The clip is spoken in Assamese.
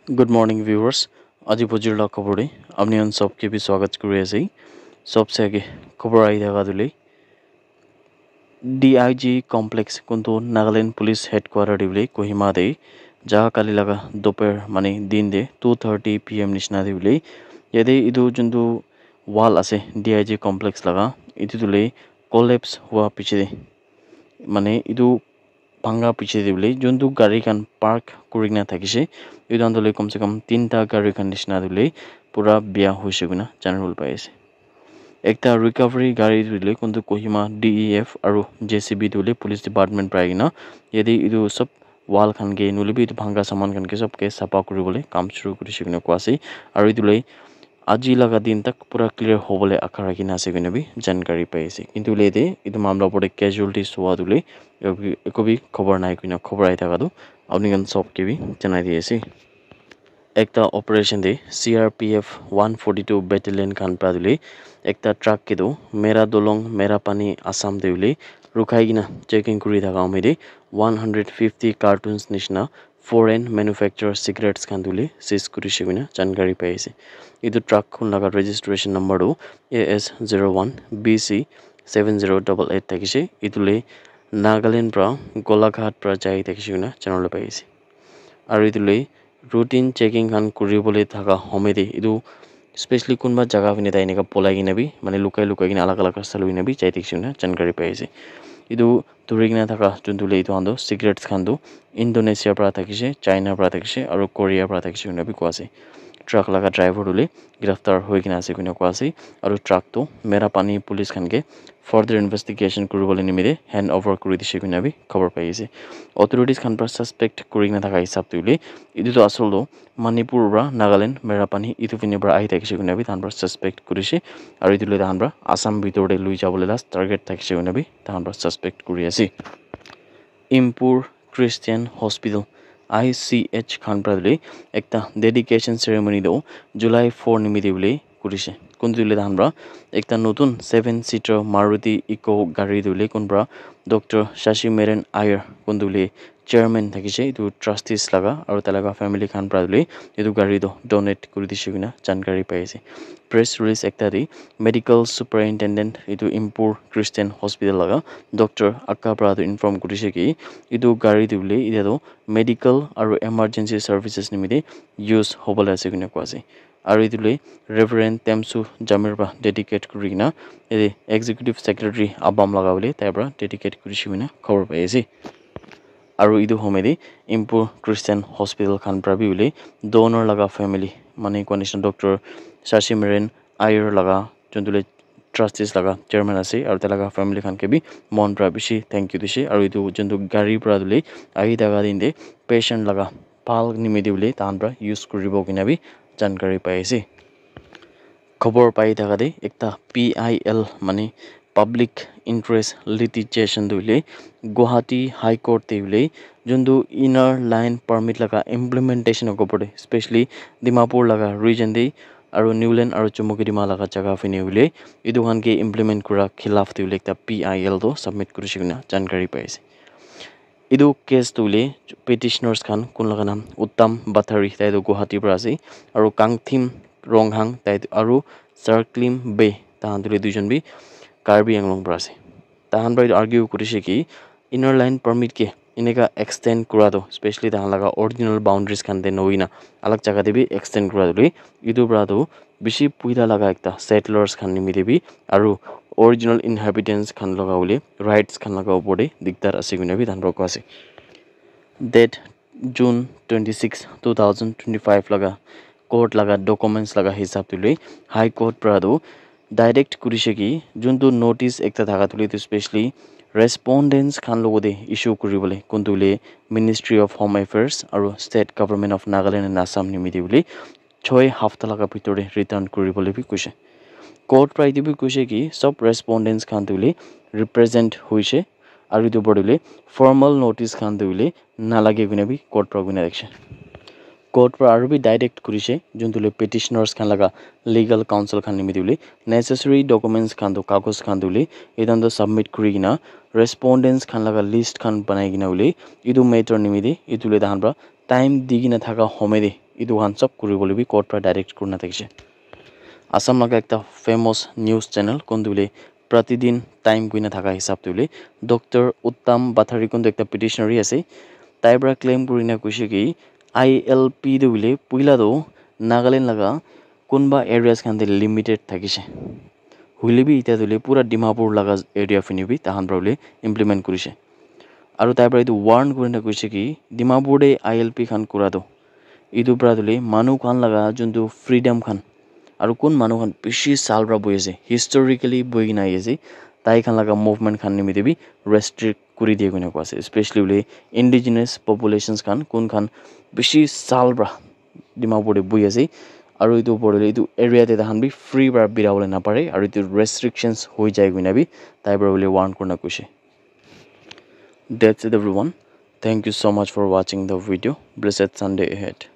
Good morning viewers. আজি পজিৰলা খবৰে আপনি অন সবকে भी स्वागत কৰি আছে सबसे आगे খবর আই থাকা দিলে ডিআইজি কমপ্লেক্স কোনটো নাগাল্যান্ড পুলিশ হেডকোয়ার্টার দিলে কোহিমা দে যা কালি লাগা दोपहर মানে দিন দে 2:30 PM নিচিনা দিলে ইয়াতে ইদু যোনটো ওয়াল আছে ডিআইজি কমপ্লেক্স লাগা ইটো দিলে কোলেপস হওয়া পিছে মানে ইদু ভাঙা পিছে দিলে যোনটো গাড়ী খান পার্ক কৰি না থাকিছে ইটো আন্দলে কমসে কম 3টা গাড়ী খান নিচিনা দিলে পুরা বিয়া হৈছে গুনা জানিবলৈ পাই আছে একটা রিকভারি গাড়ি দিলে কোনটো কোহিমা ডিইএফ আৰু জেসিবি দিলে পুলিশ ডিপাৰ্টমেন্ট প্ৰায় কিনা यदि ইটো সব ওয়াল খান গে নলিবি ইটো ভাঙা সামান খান কে সবকে সাফা কৰিবলৈ কাম শুৰু কৰিছে কিনা কোৱাছে আৰু ইটোলৈ আজি লগা দিন তক পুৰা ক্লিয়াৰ হবলে আশা ৰাখি না আছে কিনা বি জানকাৰী পাই আছে কিন্তু লেদে ইটো মামলা পড়ে ক্যাজুয়ালিটি সোয়া দিলে একবি খবর নাই কিনা খবর আই থাকাটো আপনি গান সবকে বি জানাই দিয়েছে একটা অপারেশন দে CRPF 142 ব্যাটালিয়ন খান প্রাদুলে একটা ট্রাক কে দো মেরা দলং মেরা পানি আসাম দেউলে রুখাই গিনা চেকিং করি থাকা মেদে 150 কার্টুনস নিশনা ফরেন ম্যানুফ্যাকচার সিগারেটস খান দুলে সিজ করিছে কিনা জানকারি পাইছে ইটো ট্রাক খুন লাগা রেজিস্ট্রেশন নাম্বারও AS01 BC 7088 থাকিছে ইতুলে নাগাল্যান্ড প্রা গোলাঘাট প্রা যাই থাকিছে কিনা জানলে পাইছে আৰু ইতুলে routine checking kan কৰিবলৈ থাকা হমেদি ইটো স্পেশালি কোনবা জায়গা পিনে তাই এনেকা পলাই কিনাবি মানে লুকাই কিনা আলাগ আলাগ রাস্তা লৈ কিনাবি যাই দেখিছো না জানকাৰী পাইছে ইটো ধৰি কিনা থাকা যোনটো এইটো আন্দো সিগাৰেটস খান্দো ইন্দোনেছিয়াৰ পৰা থাকিছে চাইনাৰ পৰা থাকিছে আৰু কোৰিয়াৰ পৰা থাকিছে কিনাবি কোৱাছে ট্ৰাক লাগা ড্ৰাইভাৰ উলে গ্ৰেফতাৰ হৈ কিনা আছে কিনা কোৱাছে আৰু ট্ৰাকটো মেৰা পানী পুলিচ খানকে ফাৰ্দাৰ ইনভেষ্টিগেশ্যন কৰিবলৈ নিমিৰে হ্যান্ড ওভাৰ কৰি দিছে কিনাবি খবৰ পাইছে অথৰিটিজ খান পৰা সাসপেক্ট কৰি কিনা থাকা হিচাপ তুলে ইটো আসলো মণিপুৰ পৰা নাগাল্যান্ড মেৰা পানী ইটো পিনে পৰা আহি থাকিছে কিনাবি তান পৰা সাসপেক্ট কৰিছে আৰু ইটোলৈ তান পৰা আসাম ভিতৰতে লৈ যাবলৈ লাষ্ট টাৰ্গেট থাকিছে কিনাবি তান পৰা সাসপেক্ট কৰি আছে ইম্পুৰ খ্ৰীষ্টিয়ান হস্পিটেল ICH খান প্রাদলে একটা ডেডিকেশন সেরেমনি দো জুলাই 4 নিমিতে বলে করেছে কোন দিলে আমরা একটা নতুন 7 সিটার মারুতি ইকো গাড়ি দিলে কোনবা ডক্টর শাশি মেরেন আয়ার কোন দিলে চেয়ারম্যান থাকিছে ইটো ট্রাস্টিস লাগা আৰু তালাগা ফ্যামিলি খান প্ৰাদলে ইটো গাড়ি দো ডোনেট কৰি দিছে কিনা জানকাৰী পাইছে প্ৰেস ৰিলিজ একটা দি মেডিকেল সুপাৰিনটেন্ডেন্ট ইটো ইম্পুৰ খ্ৰিস্টান হসপিটাল লাগা ডক্টৰ আক্কা প্ৰাদ ইনফৰ্ম কৰিছে কি ইটো গাড়ি দিলে ইটো মেডিকেল আৰু এমাৰ্জেন্সি সাৰ্ভিসেস নিমিতে ইউজ হবলে আছে কিনা কোৱাছে আৰু ইটোলৈ ৰেভাৰেণ্ড টেমছু জামিৰ পৰা ডেডিকেট কৰি কিনা এই এক্সিকিউটিভ সেক্ৰেটাৰী আবাম লগাবলৈ তাৰ পৰা ডেডিকেট কৰিছে কিনা খবৰ পাই আছে আৰু ইটো হোমেদি ইম্পুৰ খ্ৰীষ্টিয়ান হস্পিটেল খান পৰা বিলে ডোনৰ লগা ফ্যামিলি মানে কন্ডিশন ডক্টৰ শাশি মেৰেন আয়াৰ লগা যোনটোলৈ ট্ৰাষ্টিছ লগা চেয়াৰম্যান আছে আৰু তালাগা ফ্যামিলি খানকে বি মন পৰা বেছি থ্যাংক ইউ দিছে আৰু ইটো যোনটো গাড়ীৰ পৰা দিলে আহি থাকা দিন দে পেশেন্ট লগা ভাল নিমিদি বুলি তান পৰা ইউজ কৰিব কিনাবি জানকাৰী পাইছে খবৰ পাই থাকা দে একটা PIL মানে পাব্লিক ইন্টাৰেস্ট লিটিগেশন দিলে গুৱাহাটী হাই কোৰ্ট দিলে যোনটো ইনাৰ লাইন পাৰমিট লগা ইমপ্লিমেন্টেশন ওপৰতে স্পেশালি ডিমাপুৰ লগা ৰিজন দি আৰু নিউল্যান্ড আৰু চুমুকিডিমা লগা জায়গা ফিনে উলে ইটো খানকে ইমপ্লিমেন্ট কৰা খিলাফ দিলে একটা PIL তো সাবমিট কৰিছে কিনা জানকাৰী পাইছে ইটো কেছ তুলে পিটিশনাৰ্স খান কোন লগা নাম উত্তম বাথাৰী তাইতো গুৱাহাটীৰ পৰা আছে আৰু কাংথিম ৰংহাং তাই আৰু সাৰ্কলিম বে তাহান তুলে দুইজন বি কাৰ্বি আংলং পৰা আছে তাহান পৰা আৰ্গিউ কৰিছে কি ইনাৰ লাইন পাৰমিট কে এনেকা এক্সটেন্ড কৰাটো স্পেশালি তাহান লগা অৰিজিনাল বাউন্ডাৰিজ খান দে নইনা আলাগ জায়গা দেবি এক্সটেন্ড কৰা দিলে ইটো পৰাটো বেছি পুইলা লগা একটা সেটলাৰ্স খান নিমি দেবি আৰু অৰিজিনাল ইনহাবিটেন্টস খান লগা বলে ৰাইটস খান লগা ওপৰে দিগদাৰ আছে কিনা বি তাহান পৰা আছে ডেট জুন 26 2025 লগা কোৰ্ট লগা ডকুমেন্টস লগা হিসাব তুলে হাই কোৰ্ট পৰাটো ডাইৰেক্ট কৰিছে কি যোনটো নোটিস একটা থাকা তুলি তো স্পেশালি ৰেসপন্ডেন্টস খান লগতে ইস্যু কৰিবলৈ কোনটোলে মিনিস্ট্ৰি অফ হোম এফেয়াৰ্স আৰু state government of Nagaland and Assam নিমিতি বুলি 6 সপ্তাহ লগা ভিতৰে ৰিটাৰ্ণ কৰিবলৈ বি কৈছে কোৰ্ট প্ৰায় দিবি কৈছে কি সব ৰেসপন্ডেন্টস খান তুলি ৰিপ্ৰেজেন্ট হৈছে আৰু ইটো বড়িলে ফৰ্মাল নোটিস খান দিলে নালাগে গুনাবি কোৰ্ট পৰা গুনা দেখছে কোৰ্ট পৰা আৰু বি ডাইৰেক্ট কৰিছে যোনটোলে পিটিশনাৰ্স খান লগা লিগাল কাউন্সিল খান নিমি দিলে নেসেসাৰি ডকুমেন্টস খান তো কাগজ খান দিলে এদান্ত সাবমিট কৰি কিনা রেসপন্ডেন্টস খান লগা লিস্ট খান বনাই কিনা উলে ইটো মেটার নিমি দি ইটোলে তাহান পৰা টাইম দি কিনা থাকা হমেদে idu han sob kuribole bi court pra direct kurna thakise Assam laga ekta famous news channel kondule pratidin time kuina thaka hisab tule Dr. Uttam Bathari kondu ekta petitionary ase taibra claim kurina kuise ki ILP de bile puila do Nagaland laga kunba areas khan de limited thakise huile bi ita dule pura Dimapur laga area fini bi tahan probably implement kurise aru taibra itu warn kurina kuise ki Dimapur de ILP khan kura do idu pra dule manu khan laga juntu freedom khan aru kun manu khan bishi sal pra boi ase historically boi na ase tai khan laga movement khan nimite bi restrict kuri die koina ase especially ule indigenous populations khan kun khan bishi sal pra Dimapur de boi ase aru itu borole itu area te tahan bi free pra birawole na pare aru itu restrictions hoi jai koina bi tai pra bole warn kurna kuise That's it everyone. Thank you so much for watching the video. Blessed Sunday ahead.